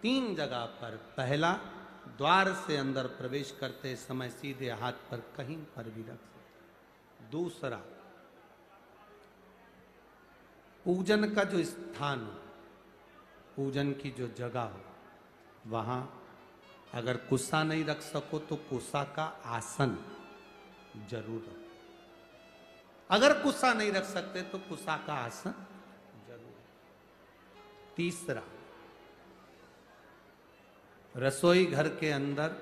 3 जगह पर, पहला द्वार से अंदर प्रवेश करते समय सीधे हाथ पर कहीं पर भी रख सकते। दूसरा, पूजन का जो स्थान हो, पूजन की जो जगह हो, वहां अगर कुसा नहीं रख सको तो कुसा का आसन जरूर रखो। अगर कुसा नहीं रख सकते तो कुसा का आसन जरूर। तीसरा, रसोई घर के अंदर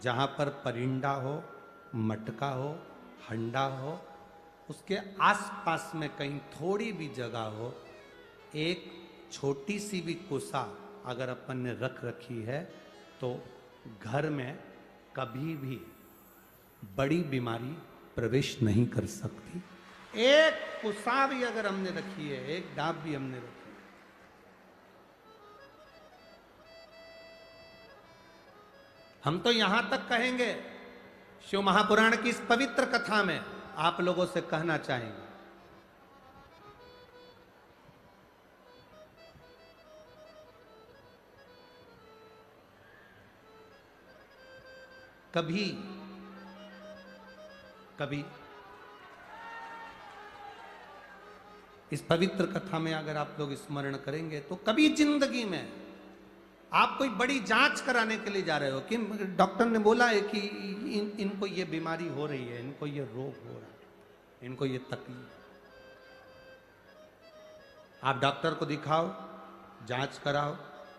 जहां पर परिंदा हो, मटका हो, हंडा हो, उसके आसपास में कहीं थोड़ी भी जगह हो, एक छोटी सी भी कुसा अगर अपन ने रख रखी है तो घर में कभी भी बड़ी बीमारी प्रवेश नहीं कर सकती। एक कुसा भी अगर हमने रखी है, एक डाब भी हमने रखी है, हम तो यहां तक कहेंगे, शिव महापुराण की इस पवित्र कथा में आप लोगों से कहना चाहेंगे, कभी कभी इस पवित्र कथा में अगर आप लोग स्मरण करेंगे तो कभी जिंदगी में आप कोई बड़ी जांच कराने के लिए जा रहे हो कि डॉक्टर ने बोला है कि इनको ये बीमारी हो रही है, इनको ये रोग हो रहा है, इनको ये तकलीफ, आप डॉक्टर को दिखाओ, जांच कराओ,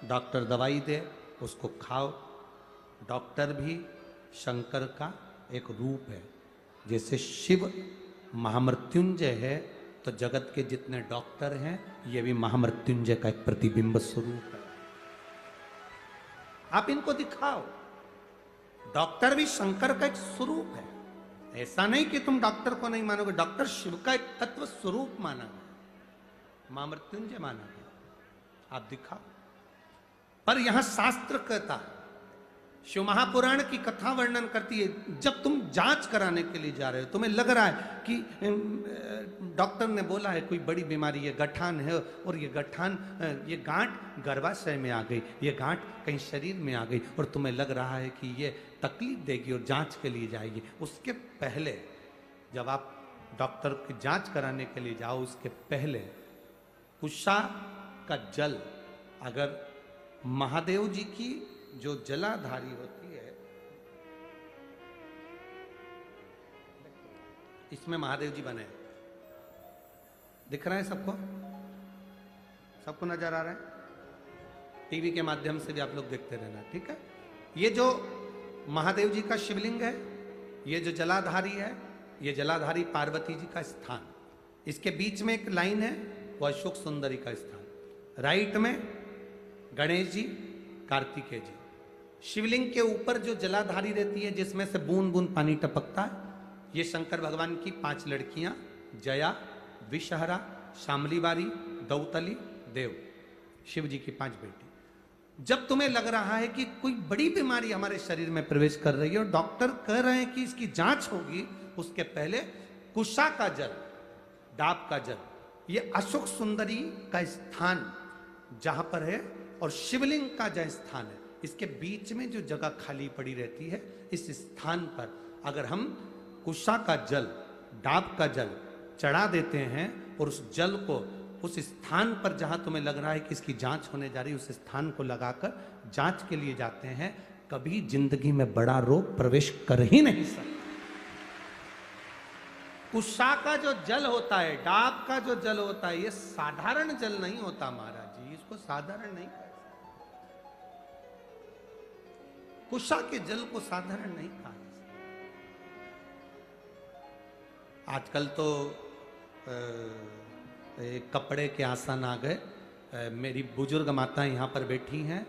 डॉक्टर दवाई दे, उसको खाओ। डॉक्टर भी शंकर का एक रूप है। जैसे शिव महामृत्युंजय है तो जगत के जितने डॉक्टर हैं ये भी महामृत्युंजय का एक प्रतिबिंब स्वरूप है। आप इनको दिखाओ, डॉक्टर भी शंकर का एक स्वरूप है। ऐसा नहीं कि तुम डॉक्टर को नहीं मानोगे, डॉक्टर शिव का एक तत्व स्वरूप माना गया, महामृत्युंजय माना गया, आप दिखाओ। पर यहां शास्त्र कहता है, शिव महापुराण की कथा वर्णन करती है, जब तुम जांच कराने के लिए जा रहे हो, तुम्हें लग रहा है कि डॉक्टर ने बोला है कोई बड़ी बीमारी है, गठान है, और ये गठान, ये गांठ गर्भाशय में आ गई, ये गांठ कहीं शरीर में आ गई, और तुम्हें लग रहा है कि ये तकलीफ देगी और जांच के लिए जाएगी। उसके पहले जब आप डॉक्टर की जांच कराने के लिए जाओ, उसके पहले कुशा का जल, अगर महादेव जी की जो जलाधारी होती है, इसमें महादेव जी बने, दिख रहा है सबको? सबको नजर आ रहा है? टीवी के माध्यम से भी आप लोग देखते रहना, ठीक है? ये जो महादेव जी का शिवलिंग है, ये जो जलाधारी है, ये जलाधारी पार्वती जी का स्थान, इसके बीच में एक लाइन है, वो अशोक सुंदरी का स्थान, राइट में गणेश जी, कार्तिकेय जी। शिवलिंग के ऊपर जो जलाधारी रहती है जिसमें से बूंद बूंद पानी टपकता है, ये शंकर भगवान की 5 लड़कियां, जया, विषहरा, शामलीबारी, दौतली, देव, शिव जी की 5 बेटी। जब तुम्हें लग रहा है कि कोई बड़ी बीमारी हमारे शरीर में प्रवेश कर रही है और डॉक्टर कह रहे हैं कि इसकी जांच होगी, उसके पहले कुशा का जल, डाब का जल, ये अशोक सुंदरी का स्थान जहां पर है और शिवलिंग का जहाँ स्थान है, इसके बीच में जो जगह खाली पड़ी रहती है, इस स्थान पर अगर हम कुशा का जल, डाब का जल चढ़ा देते हैं और उस जल को उस स्थान पर जहां तुम्हें लग रहा है कि इसकी जांच होने जा रही है, उस स्थान को लगाकर जांच के लिए जाते हैं, कभी जिंदगी में बड़ा रोग प्रवेश कर ही नहीं सकता। कुशा का जो जल होता है, डाब का जो जल होता है, ये साधारण जल नहीं होता महाराज जी, इसको साधारण नहीं, कुशा के जल को साधारण नहीं कहा। आजकल तो कपड़े के आसन आ गए। मेरी बुजुर्ग माता यहाँ पर बैठी हैं,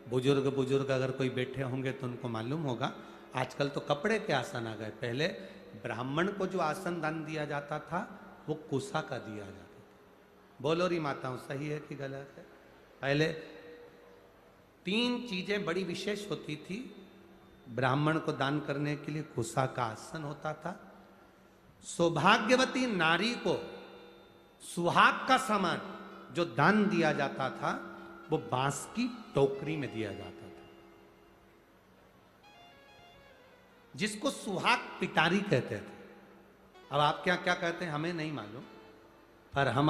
बुजुर्ग अगर कोई बैठे होंगे तो उनको मालूम होगा, आजकल तो कपड़े के आसन आ गए। पहले ब्राह्मण को जो आसन दान दिया जाता था वो कुशा का दिया जाता था। बोलो री माताओं, सही है कि गलत है? पहले 3 चीजें बड़ी विशेष होती थी ब्राह्मण को दान करने के लिए। कुशा का आसन होता था, सौभाग्यवती नारी को सुहाग का सामान जो दान दिया जाता था वो बांस की टोकरी में दिया जाता था, जिसको सुहाग पिटारी कहते थे। अब आप क्या क्या कहते हैं हमें नहीं मालूम, पर हम